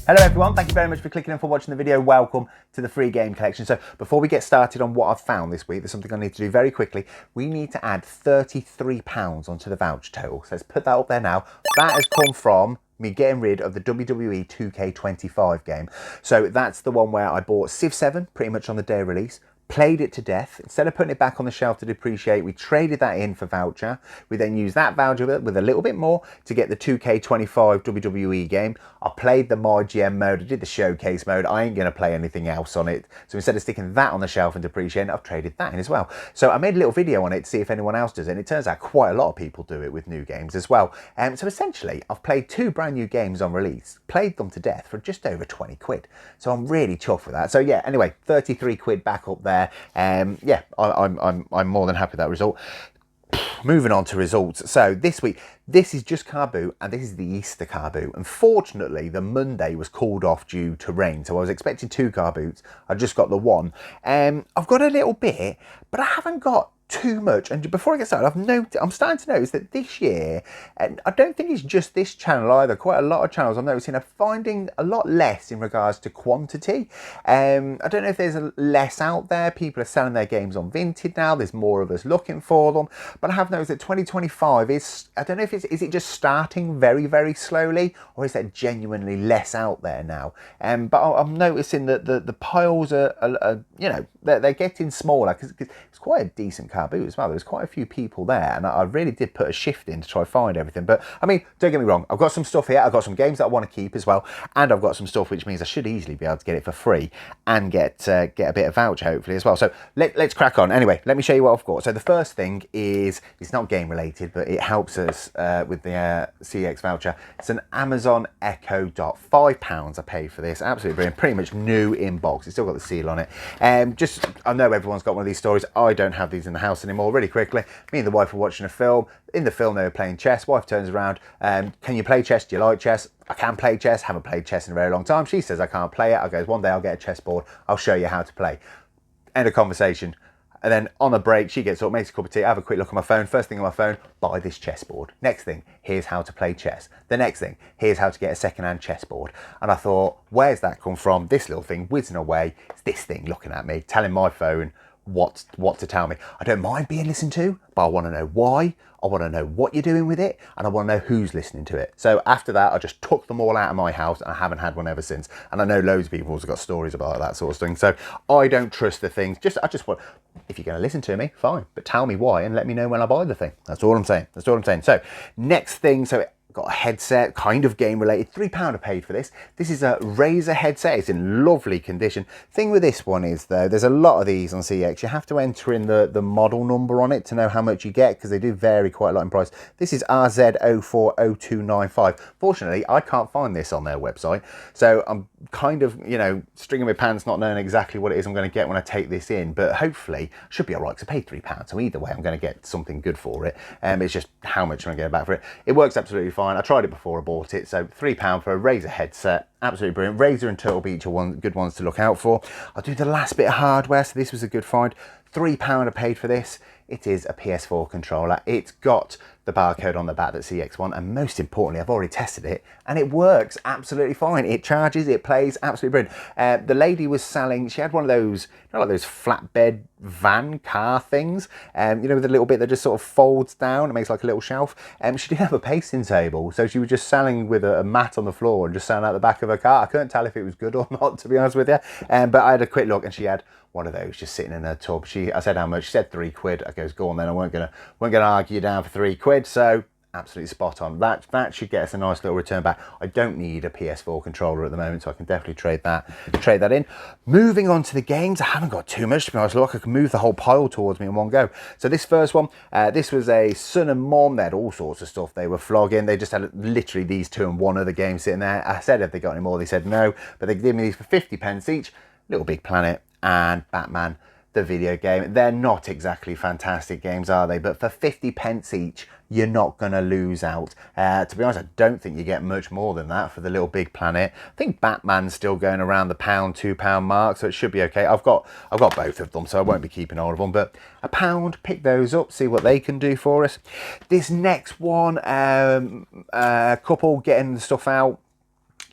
Hello everyone, thank you very much for clicking in for watching the video. Welcome to the free game collection. So before we get started on what I've found this week, there's something I need to do very quickly. We need to add £33 onto the voucher total. So let's put that up there now. That has come from me getting rid of the WWE 2K25 game. So that's the one where I bought Civ 7 pretty much on the day of release. Played it to death. Instead of putting it back on the shelf to depreciate, we traded that in for voucher. We then used that voucher with a little bit more to get the 2K25 WWE game. I played the My GM mode, I did the showcase mode. I ain't gonna play anything else on it. So instead of sticking that on the shelf and depreciating, I've traded that in as well. So I made a little video on it to see if anyone else does it. And it turns out quite a lot of people do it with new games as well. So essentially, I've played two brand new games on release, played them to death for just over 20 quid. So I'm really chuffed with that. So yeah, anyway, 33 quid back up there. Yeah, I'm more than happy with that result. Moving on to results. So this week, this is just car boot and this is the Easter car boot. Unfortunately, the Monday was called off due to rain. So I was expecting two car boots. I just got the one. I've got a little bit, but I haven't got too much. And before I get started, I'm starting to notice that this year, and I don't think it's just this channel either, quite a lot of channels I'm noticing are finding a lot less in regards to quantity. I don't know if there's less out there. People are selling their games on Vinted now. There's more of us looking for them. But I have noticed that 2025 is, I don't know if is it just starting very, very slowly, or is there genuinely less out there now? But I'm noticing that the piles are you know, they're getting smaller because it's quite a decent car boot as well. There's quite a few people there, and I really did put a shift in to try to find everything. But I mean, don't get me wrong, I've got some stuff here. I've got some games that I want to keep as well, and I've got some stuff which means I should easily be able to get it for free and get a bit of voucher hopefully as well. So let's crack on. Anyway, let me show you what I've got. So the first thing is, it's not game related, but it helps us with the CEX voucher. It's an Amazon Echo Dot. £5 I paid for this. Absolutely brilliant. Pretty much new in box. It's still got the seal on it. I know everyone's got one of these stories. I don't have these in the house anymore. Really quickly, me and the wife were watching a film. In the film, they were playing chess. Wife turns around, can you play chess? Do you like chess? I can play chess. Haven't played chess in a very long time. She says I can't play it. I goes, one day I'll get a chessboard. I'll show you how to play. End of conversation. And then on a break, she gets up, makes a cup of tea, I have a quick look at my phone. First thing on my phone, buy this chessboard. Next thing, here's how to play chess. The next thing, here's how to get a second-hand chessboard. And I thought, where's that come from? This little thing whizzing away. It's this thing looking at me, telling my phone what to tell me. I don't mind being listened to, but I want to know why. I want to know what you're doing with it, and I want to know who's listening to it. So after that, I just took them all out of my house, and I haven't had one ever since. And I know loads of people have got stories about that sort of thing. So I don't trust the things. I just want, if you're going to listen to me, fine, but tell me why and let me know when I buy the thing. That's all I'm saying. That's all I'm saying. So next thing, got a headset, kind of game related. £3 I paid for this. This is a Razer headset. It's in lovely condition. Thing with this one is though, there's a lot of these on CEX. You have to enter in the model number on it to know how much you get, because they do vary quite a lot in price. This is RZ040295. Fortunately, I can't find this on their website. So I'm kind of, you know, stringing my pants, not knowing exactly what it is I'm going to get when I take this in. But hopefully, I should be all right, because I paid £3. So either way, I'm going to get something good for it. It's just how much I'm going to get back for it. It works absolutely fine. I tried it before I bought it, so £3 for a Razer headset, absolutely brilliant. Razer and Turtle Beach are good ones to look out for. I'll do the last bit of hardware, so this was a good find. £3 I paid for this. It is a PS4 controller. It's got the barcode on the back that CEX want, and most importantly, I've already tested it and it works absolutely fine. It charges, it plays, absolutely brilliant. The lady was selling, she had one of those, you know, like those flatbed van car things, you know, with a little bit that just sort of folds down and makes like a little shelf. She didn't have a pacing table, so she was just selling with a mat on the floor and just selling out the back of her car. I couldn't tell if it was good or not, to be honest with you. But I had a quick look and she had one of those just sitting in her tub. I said how much, she said £3. I goes, go on then, I weren't gonna argue you down for £3. So absolutely spot on. That should get us a nice little return back. I don't need a PS4 controller at the moment, so I can definitely trade that in. Moving on to the games, I haven't got too much, to be honest. Look, I can move the whole pile towards me in one go. So this first one, this was a son and mom. They had all sorts of stuff they were flogging. They just had literally these two and one other game sitting there. I said, have they got any more? They said no, but they gave me these for 50p each. Little Big Planet and Batman the video game. They're not exactly fantastic games, are they? But for 50p each, you're not going to lose out. To be honest, I don't think you get much more than that for the Little Big Planet. I think Batman's still going around the £1, £2 mark, so it should be okay. I've got both of them, so I won't be keeping all of them. But £1, pick those up, see what they can do for us. This next one, a couple getting the stuff out.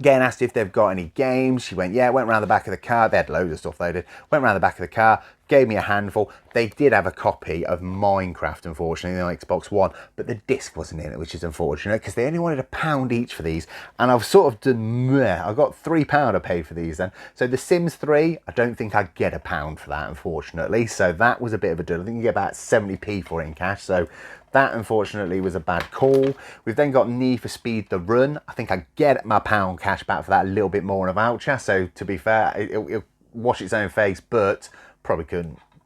Again, asked if they've got any games. She went, yeah, went around the back of the car. They had loads of stuff they did. Went around the back of the car, gave me a handful. They did have a copy of Minecraft, unfortunately, on Xbox One, but the disc wasn't in it, which is unfortunate because they only wanted £1 each for these. And I've sort of done, I got £3 I paid for these then. So the Sims 3, I don't think I'd get £1 for that, unfortunately. So that was a bit of a deal. I think you get about 70p for it in cash. So that, unfortunately, was a bad call. We've then got Need for Speed The Run. I think I get my £1 cash back for that, a little bit more in a voucher. So, to be fair, it'll wash its own face, but probably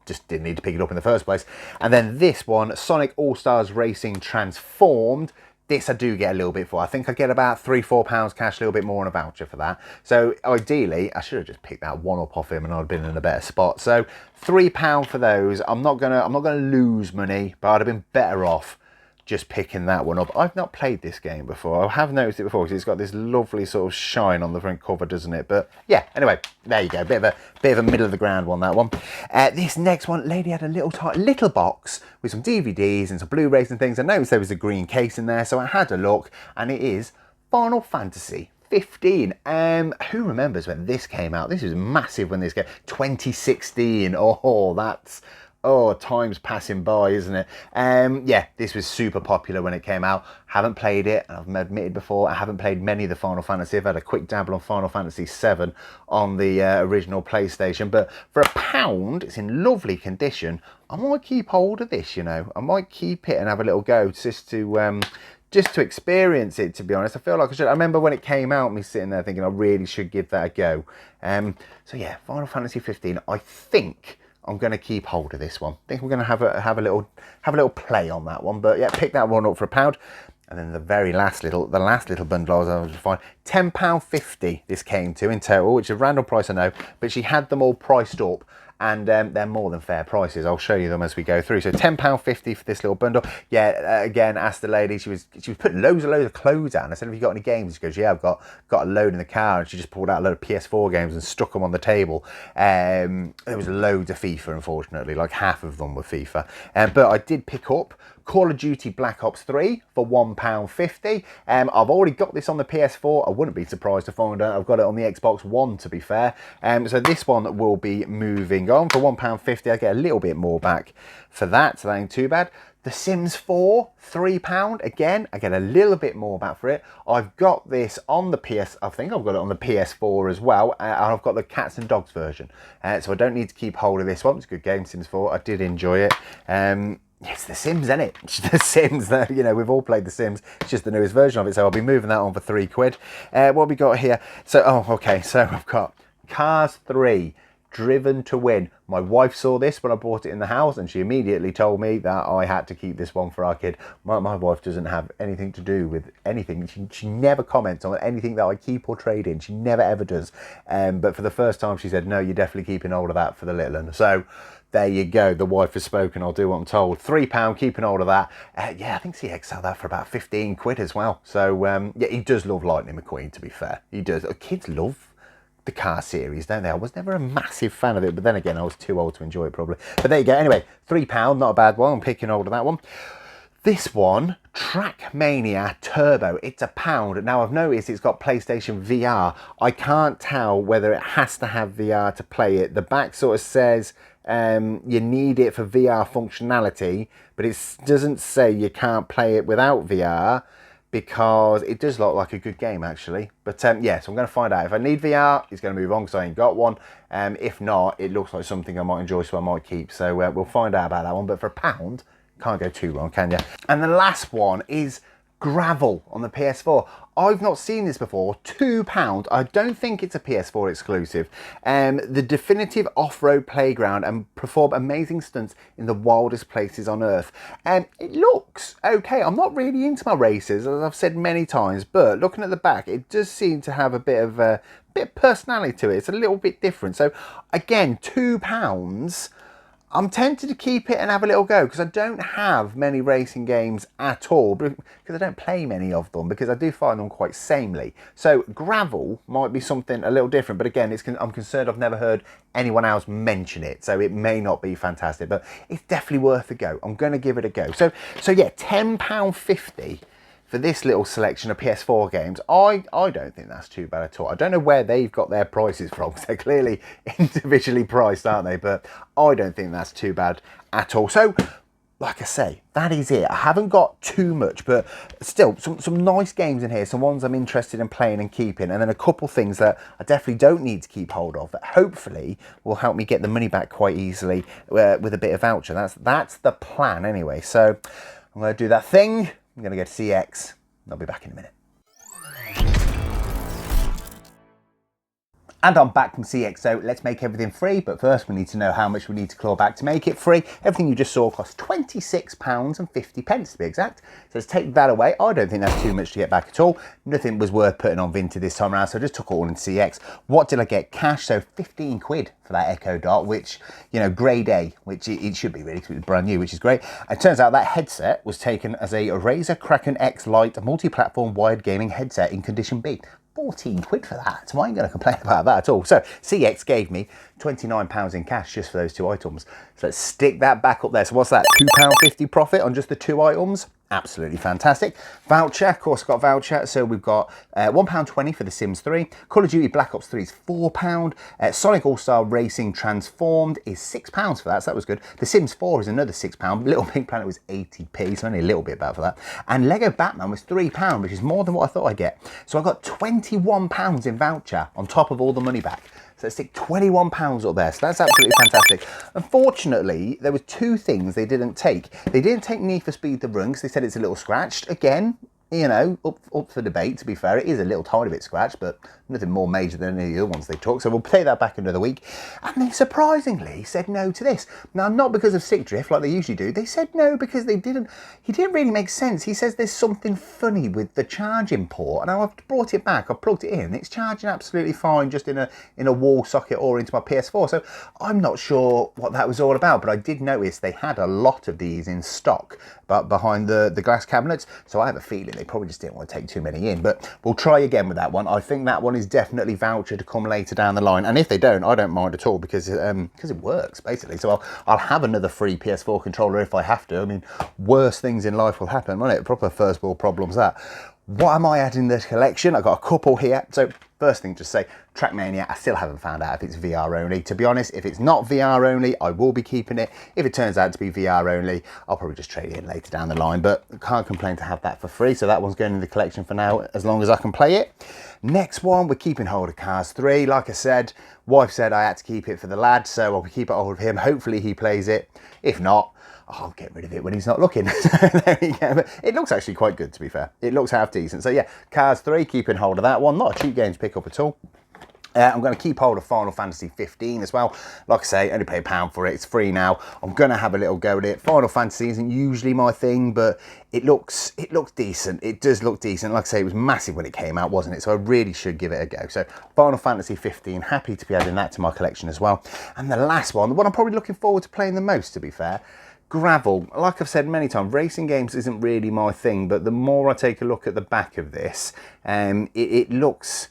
just didn't need to pick it up in the first place. And then this one, Sonic All-Stars Racing Transformed. This I do get a little bit for. I think I get about £3-4 cash, a little bit more on a voucher for that. So ideally, I should have just picked that one up off him and I'd have been in a better spot. So £3 for those. I'm not gonna lose money, but I'd have been better off just picking that one up. I've not played this game before. I have noticed it before because it's got this lovely sort of shine on the front cover, doesn't it? But yeah, anyway, there you go. Bit of a middle of the ground one, that one. This next one, lady had a little box with some DVDs and some Blu-rays and things. I noticed there was a green case in there, so I had a look, and it is Final Fantasy 15. Who remembers when this came out? This was massive when this came. 2016. Oh, that's... Oh, time's passing by, isn't it? Yeah, this was super popular when it came out. Haven't played it. I've admitted before, I haven't played many of the Final Fantasy. I've had a quick dabble on Final Fantasy 7 on the original PlayStation. But for £1, it's in lovely condition. I might keep hold of this, you know. I might keep it and have a little go just to experience it, to be honest. I feel like I should. I remember when it came out, me sitting there thinking I really should give that a go. So yeah, Final Fantasy 15, I think I'm going to keep hold of this one. I think we're going to have a little play on that one. But yeah, pick that one up for £1. And then the last little bundle I was able to find, £10.50 this came to in total, which is a random price I know, but she had them all priced up. And they're more than fair prices. I'll show you them as we go through. So £10.50 for this little bundle. Yeah, again, asked the lady. She was putting loads of clothes out. And I said, "Have you got any games?" She goes, "Yeah, I've got a load in the car." And she just pulled out a load of PS4 games and stuck them on the table. There was loads of FIFA, unfortunately. Like half of them were FIFA. But I did pick up Call of Duty Black Ops 3 for £1.50. I've already got this on the PS4. I wouldn't be surprised to find out I've got it on the Xbox One, to be fair. So this one will be moving on. For £1.50, I get a little bit more back for that, so that ain't too bad. The Sims 4, £3. Again, I get a little bit more back for it. I've got this on the I think I've got it on the PS4 as well. And I've got the Cats and Dogs version. So I don't need to keep hold of this one. It's a good game, Sims 4. I did enjoy it. It's The Sims, isn't it? It's The Sims. You know, we've all played The Sims. It's just the newest version of it. So I'll be moving that on for £3. What have we got here? So, okay. So I've got Cars 3. Driven to Win. My wife saw this when I bought it in the house and she immediately told me that I had to keep this one for our kid. My wife doesn't have anything to do with anything. She never comments on anything that I keep or trade in. She never ever does. But for the first time she said, no, you're definitely keeping hold of that for the little one. So there you go. The wife has spoken. I'll do what I'm told. £3, keeping hold of that. Yeah, I think CEX sell that for about £15 as well. So yeah, he does love Lightning McQueen, to be fair. He does. Kids love the car series, don't they? I was never a massive fan of it, but then again, I was too old to enjoy it probably. But there you go. Anyway, £3, not a bad one. I'm picking hold of that one. This one, Trackmania Turbo, it's £1. Now I've noticed it's got PlayStation VR. I can't tell whether it has to have VR to play it. The back sort of says you need it for VR functionality, but it doesn't say you can't play it without VR, because it does look like a good game, actually. But yeah, so I'm going to find out. If I need VR, it's going to move on because I ain't got one. If not, it looks like something I might enjoy, so I might keep. So we'll find out about that one. But for £1, can't go too wrong, can you? And the last one is Gravel on the PS4. I've not seen this before. £2. I don't think it's a PS4 exclusive. The definitive off-road playground and perform amazing stunts in the wildest places on Earth. It looks okay. I'm not really into my races, as I've said many times, but looking at the back, it does seem to have a bit of personality to it. It's a little bit different. So again, £2. I'm tempted to keep it and have a little go because I don't have many racing games at all, because I don't play many of them, because I do find them quite samely. So Gravel might be something a little different, but again, I'm concerned I've never heard anyone else mention it, so it may not be fantastic, but it's definitely worth a go. I'm going to give it a go. So yeah, £10.50 for this little selection of PS4 games, I don't think that's too bad at all. I don't know where they've got their prices from. They're clearly individually priced, aren't they? But I don't think that's too bad at all. So, like I say, that is it. I haven't got too much, but still some nice games in here, some ones I'm interested in playing and keeping, and then a couple things that I definitely don't need to keep hold of that hopefully will help me get the money back quite easily with a bit of voucher. That's the plan anyway. So I'm going to do that thing. I'm going to go to CEX. I'll be back in a minute. And I'm back from CEX, so let's make everything free. But first we need to know how much we need to claw back to make it free. Everything you just saw cost £26.50 to be exact. So let's take that away. I don't think that's too much to get back at all. Nothing was worth putting on Vinted this time around, so I just took it all in CEX. What did I get? Cash, so 15 quid for that Echo Dot, which, you know, grade A, which it should be really, because it was brand new, which is great. It turns out that headset was taken as a Razer Kraken X Lite multi-platform wired gaming headset in condition B. 14 quid for that, so I ain't going to complain about that at all. So CEX gave me £29 in cash just for those two items. So let's stick that back up there. So what's that, £2.50 profit on just the two items? Absolutely fantastic. Voucher, of course, got voucher. So we've got £1.20 for The Sims 3. Call of Duty Black Ops 3 is £4. Sonic All-Star Racing Transformed is £6 for that, so that was good. The Sims 4 is another £6. Little Big Planet was 80p, so only a little bit bad for that. And Lego Batman was £3, which is more than what I thought I'd get. So I got £21 in voucher on top of all the money back. So let's stick £21 up there. So that's absolutely fantastic. Unfortunately, there were two things they didn't take. They didn't take Need for Speed The Run because they said it's a little scratched. Again, you know, up for debate, to be fair. It is a little tiny bit scratched, but nothing more major than any of the other ones they took. So we'll play that back another week. And they surprisingly said no to this. Now, not because of stick drift like they usually do. They said no because he didn't really make sense. He says there's something funny with the charging port. And I've brought it back. I've plugged it in. It's charging absolutely fine just in a wall socket or into my PS4. So I'm not sure what that was all about. But I did notice they had a lot of these in stock but behind the glass cabinets. So I have a feeling they probably just didn't want to take too many in. But we'll try again with that one. I think that one is definitely voucher to come later down the line. And if they don't, I don't mind at all because it works, basically. So I'll have another free PS4 controller if I have to. I mean, worse things in life will happen, won't it? Proper first world problems, that. What am I adding to the collection? I've got a couple here. So first thing to say, Trackmania, I still haven't found out if it's VR only. To be honest, if it's not VR only, I will be keeping it. If it turns out to be VR only, I'll probably just trade it in later down the line, but can't complain to have that for free. So that one's going in the collection for now, as long as I can play it. Next one, we're keeping hold of Cars 3. Like I said, wife said I had to keep it for the lad, so I'll keep it hold of him. Hopefully he plays it. If not, I'll get rid of it when he's not looking. So there we go. But it looks actually quite good, to be fair. It looks half decent. So yeah, Cars 3, keeping hold of that one. Not a cheap game to pick up at all. I'm going to keep hold of Final Fantasy 15 as well. Like I say, only pay £1 for it. It's free now. I'm going to have a little go at it. Final Fantasy isn't usually my thing, but it looks decent. It does look decent. Like I say, it was massive when it came out, wasn't it? So I really should give it a go. So Final Fantasy 15, happy to be adding that to my collection as well. And the last one, the one I'm probably looking forward to playing the most, to be fair, Gravel. Like I've said many times, racing games isn't really my thing, but the more I take a look at the back of this, it looks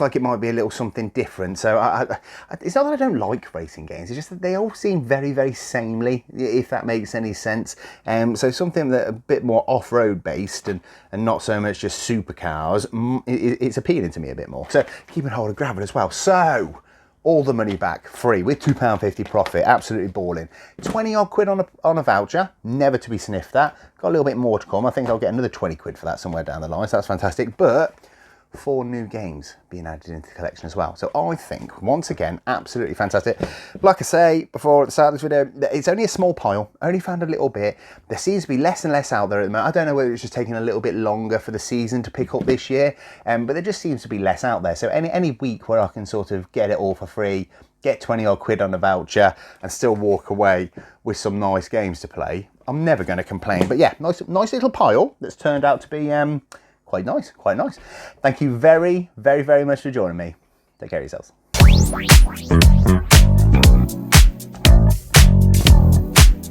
like it might be a little something different. So it's not that I don't like racing games, it's just that they all seem very, very samely, if that makes any sense. So something that a bit more off-road based and not so much just supercars, it's appealing to me a bit more. So keeping hold of Gravel as well. So all the money back, free, with £2.50 profit, absolutely balling. 20 odd quid on a voucher, never to be sniffed at. Got a little bit more to come. I think I'll get another 20 quid for that somewhere down the line, so that's fantastic. But 4 new games being added into the collection as well. So I think, once again, absolutely fantastic. Like I say before at the start of this video, it's only a small pile, only found a little bit. There seems to be less and less out there at the moment. I don't know whether it's just taking a little bit longer for the season to pick up this year, but there just seems to be less out there. So any week where I can sort of get it all for free, get 20 odd quid on a voucher and still walk away with some nice games to play, I'm never going to complain. But yeah, nice little pile that's turned out to be quite nice, quite nice. Thank you very, very, very much for joining me. Take care of yourselves.